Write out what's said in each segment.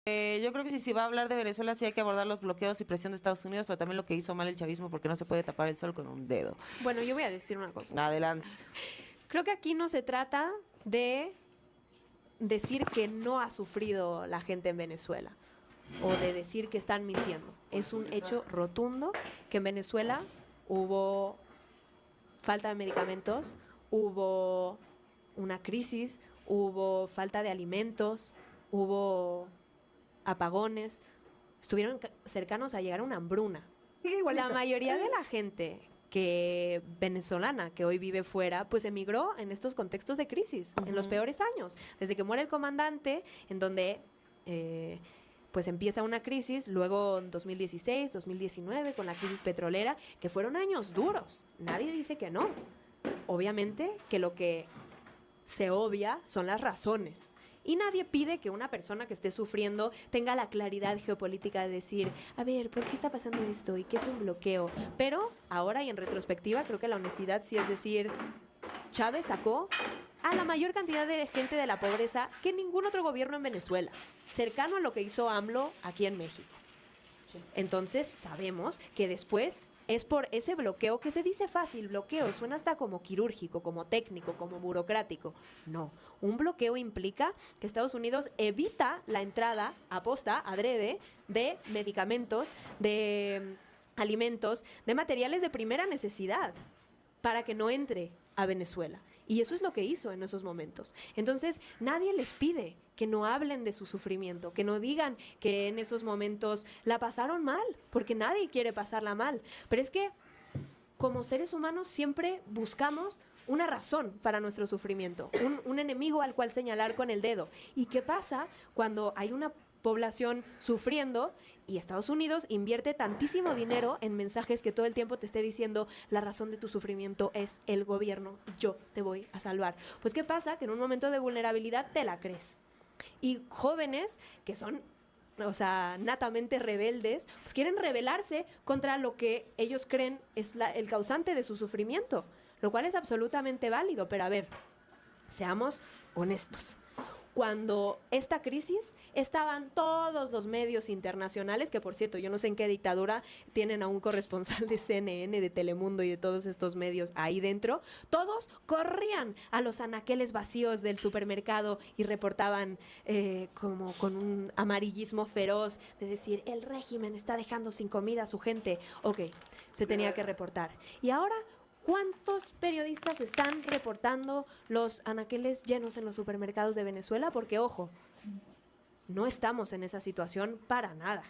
Yo creo que sí, si va a hablar de Venezuela, sí hay que abordar los bloqueos y presión de Estados Unidos, pero también lo que hizo mal el chavismo, porque no se puede tapar el sol con un dedo. Bueno, yo voy a decir una cosa. Adelante. Creo que aquí no se trata de decir que no ha sufrido la gente en Venezuela o de decir que están mintiendo. Es un hecho rotundo que en Venezuela hubo falta de medicamentos, hubo una crisis, hubo falta de alimentos, hubo apagones, estuvieron cercanos a llegar a una hambruna. La mayoría de la gente que venezolana que hoy vive fuera, pues emigró en estos contextos de crisis, en los peores años, desde que muere el comandante, en donde pues empieza una crisis, luego en 2016, 2019, con la crisis petrolera, que fueron años duros, nadie dice que no. Obviamente que lo que se obvia son las razones. Y nadie pide que una persona que esté sufriendo tenga la claridad geopolítica de decir, a ver, ¿por qué está pasando esto? ¿Y qué es un bloqueo? Pero ahora y en retrospectiva creo que la honestidad sí es decir, Chávez sacó a la mayor cantidad de gente de la pobreza que ningún otro gobierno en Venezuela, cercano a lo que hizo AMLO aquí en México. Entonces sabemos que después es por ese bloqueo que se dice fácil, bloqueo, suena hasta como quirúrgico, como técnico, como burocrático. No, un bloqueo implica que Estados Unidos evita la entrada, aposta, adrede, de medicamentos, de alimentos, de materiales de primera necesidad, para que no entre a Venezuela. Y eso es lo que hizo en esos momentos. Entonces, nadie les pide que no hablen de su sufrimiento, que no digan que en esos momentos la pasaron mal, porque nadie quiere pasarla mal. Pero es que, como seres humanos, siempre buscamos una razón para nuestro sufrimiento, un enemigo al cual señalar con el dedo. ¿Y qué pasa cuando hay una población sufriendo y Estados Unidos invierte tantísimo dinero en mensajes que todo el tiempo te esté diciendo la razón de tu sufrimiento es el gobierno y yo te voy a salvar? Pues ¿qué pasa? Que en un momento de vulnerabilidad te la crees. Y jóvenes que son, o sea, natamente rebeldes, pues quieren rebelarse contra lo que ellos creen es el causante de su sufrimiento, lo cual es absolutamente válido. Pero a ver, seamos honestos. Cuando esta crisis estaban todos los medios internacionales, que por cierto, yo no sé en qué dictadura tienen a un corresponsal de CNN, de Telemundo y de todos estos medios ahí dentro, todos corrían a los anaqueles vacíos del supermercado y reportaban como con un amarillismo feroz de decir, el régimen está dejando sin comida a su gente. Ok, se tenía que reportar. Y ahora, ¿cuántos periodistas están reportando los anaqueles llenos en los supermercados de Venezuela? Porque, ojo, no estamos en esa situación para nada,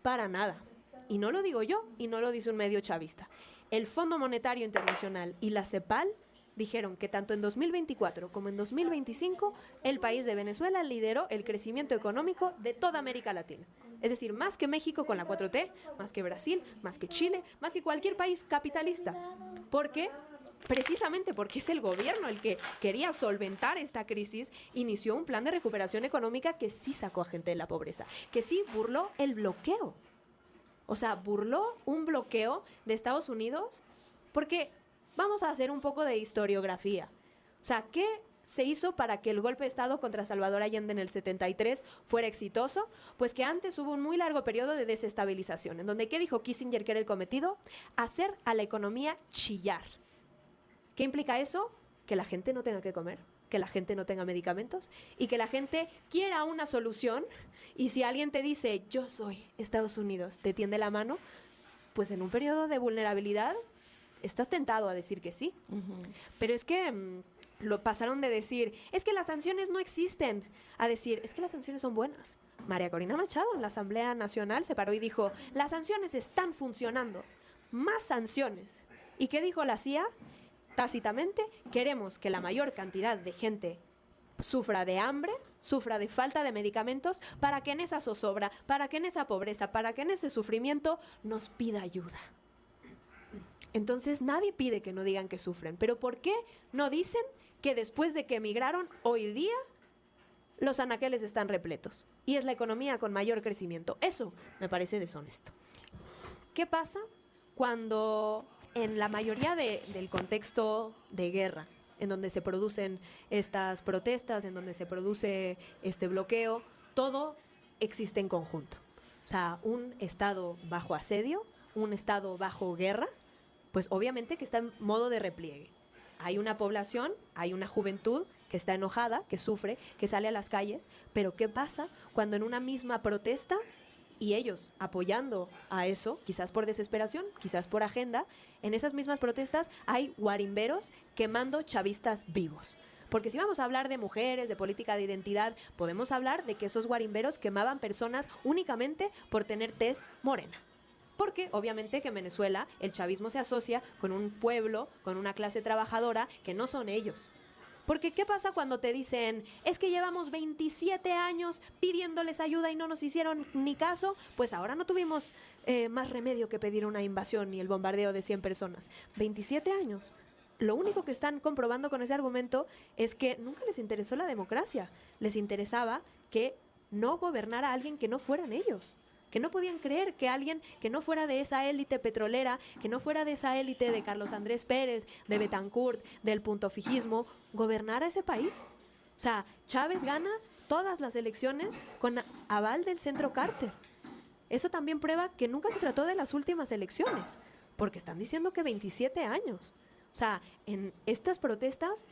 para nada. Y no lo digo yo, y no lo dice un medio chavista. El Fondo Monetario Internacional y la CEPAL dijeron que tanto en 2024 como en 2025 el país de Venezuela lideró el crecimiento económico de toda América Latina. Es decir, más que México con la 4T, más que Brasil, más que Chile, más que cualquier país capitalista. ¿Por qué? Precisamente porque es el gobierno el que quería solventar esta crisis, inició un plan de recuperación económica que sí sacó a gente de la pobreza, que sí burló el bloqueo. O sea, burló un bloqueo de Estados Unidos porque vamos a hacer un poco de historiografía. O sea, ¿qué se hizo para que el golpe de Estado contra Salvador Allende en el 73 fuera exitoso? Pues que antes hubo un muy largo periodo de desestabilización, en donde, ¿qué dijo Kissinger que era el cometido? Hacer a la economía chillar. ¿Qué implica eso? Que la gente no tenga que comer, que la gente no tenga medicamentos y que la gente quiera una solución. Y si alguien te dice, yo soy Estados Unidos, te tiende la mano, pues en un periodo de vulnerabilidad estás tentado a decir que sí. Pero es que lo pasaron de decir, es que las sanciones no existen, a decir, es que las sanciones son buenas. María Corina Machado en la Asamblea Nacional se paró y dijo, las sanciones están funcionando, más sanciones. ¿Y qué dijo la CIA? Tácitamente, queremos que la mayor cantidad de gente sufra de hambre, sufra de falta de medicamentos, para que en esa zozobra, para que en esa pobreza, para que en ese sufrimiento nos pida ayuda. Entonces nadie pide que no digan que sufren, pero ¿por qué no dicen que después de que emigraron hoy día los anaqueles están repletos y es la economía con mayor crecimiento? Eso me parece deshonesto. ¿Qué pasa cuando en la mayoría del contexto de guerra, en donde se producen estas protestas, en donde se produce este bloqueo, todo existe en conjunto. O sea, un Estado bajo asedio, un Estado bajo guerra, pues obviamente que está en modo de repliegue. Hay una población, hay una juventud que está enojada, que sufre, que sale a las calles, pero ¿qué pasa cuando en una misma protesta y ellos apoyando a eso, quizás por desesperación, quizás por agenda, en esas mismas protestas hay guarimberos quemando chavistas vivos? Porque si vamos a hablar de mujeres, de política de identidad, podemos hablar de que esos guarimberos quemaban personas únicamente por tener tez morena. Porque obviamente que en Venezuela el chavismo se asocia con un pueblo, con una clase trabajadora que no son ellos. Porque ¿qué pasa cuando te dicen, es que llevamos 27 años pidiéndoles ayuda y no nos hicieron ni caso? Pues ahora no tuvimos más remedio que pedir una invasión y el bombardeo de 100 personas. 27 años. Lo único que están comprobando con ese argumento es que nunca les interesó la democracia. Les interesaba que no gobernara alguien que no fueran ellos. Que no podían creer que alguien que no fuera de esa élite petrolera, que no fuera de esa élite de Carlos Andrés Pérez, de Betancourt, del puntofijismo, gobernara ese país. O sea, Chávez gana todas las elecciones con aval del Centro Carter. Eso también prueba que nunca se trató de las últimas elecciones, porque están diciendo que 27 años. O sea, en estas protestas,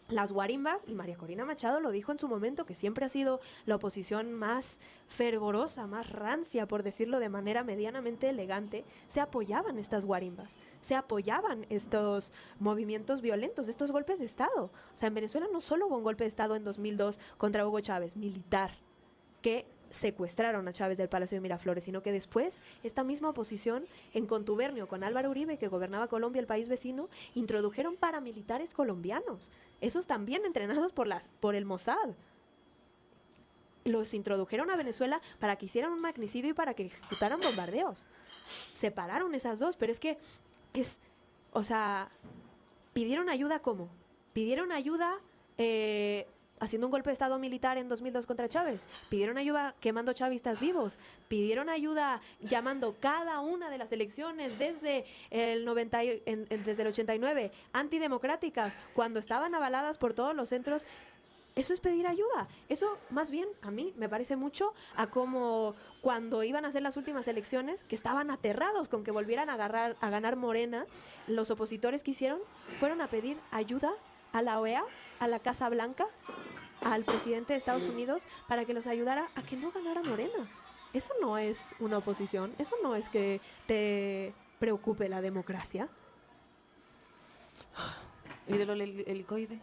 las guarimbas, y María Corina Machado lo dijo en su momento, que siempre ha sido la oposición más fervorosa, más rancia, por decirlo de manera medianamente elegante, se apoyaban estas guarimbas, se apoyaban estos movimientos violentos, estos golpes de Estado. O sea, en Venezuela no solo hubo un golpe de Estado en 2002 contra Hugo Chávez, militar, que secuestraron a Chávez del Palacio de Miraflores, sino que después esta misma oposición, en contubernio con Álvaro Uribe, que gobernaba Colombia, el país vecino, introdujeron paramilitares colombianos, esos también entrenados por el Mossad. Los introdujeron a Venezuela para que hicieran un magnicidio y para que ejecutaran bombardeos. Separaron esas dos, pero es que o sea, pidieron ayuda ¿cómo? Pidieron ayuda haciendo un golpe de Estado militar en 2002 contra Chávez, pidieron ayuda quemando chavistas vivos, pidieron ayuda llamando cada una de las elecciones desde el 89 antidemocráticas, cuando estaban avaladas por todos los centros. Eso es pedir ayuda. Eso, más bien, a mí me parece mucho a como cuando iban a hacer las últimas elecciones, que estaban aterrados con que volvieran a ganar Morena, los opositores que hicieron fueron a pedir ayuda a la OEA, a la Casa Blanca, al presidente de Estados Unidos, para que los ayudara a que no ganara Morena. Eso no es una oposición, eso no es que te preocupe la democracia. ¿Y de lo del helicoide?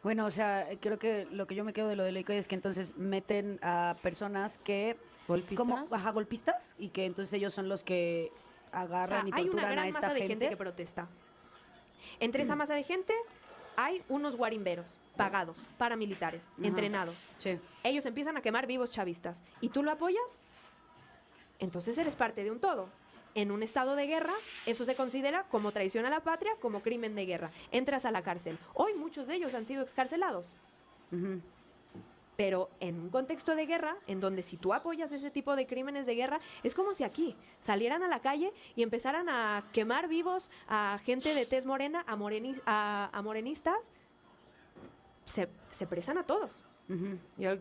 Bueno, o sea, creo que lo que yo me quedo de lo del helicoide es que entonces meten a personas que... ¿Golpistas? Golpistas, y que entonces ellos son los que agarran y hay torturan una gran a esta masa de gente que protesta. Entre esa masa de gente hay unos guarimberos pagados, paramilitares, entrenados. Sí. Ellos empiezan a quemar vivos chavistas. ¿Y tú lo apoyas? Entonces eres parte de un todo. En un estado de guerra, eso se considera como traición a la patria, como crimen de guerra. Entras a la cárcel. Hoy muchos de ellos han sido excarcelados. Pero en un contexto de guerra, en donde si tú apoyas ese tipo de crímenes de guerra, es como si aquí salieran a la calle y empezaran a quemar vivos a gente de tez morena, a morenistas. Se presan a todos. Y ahora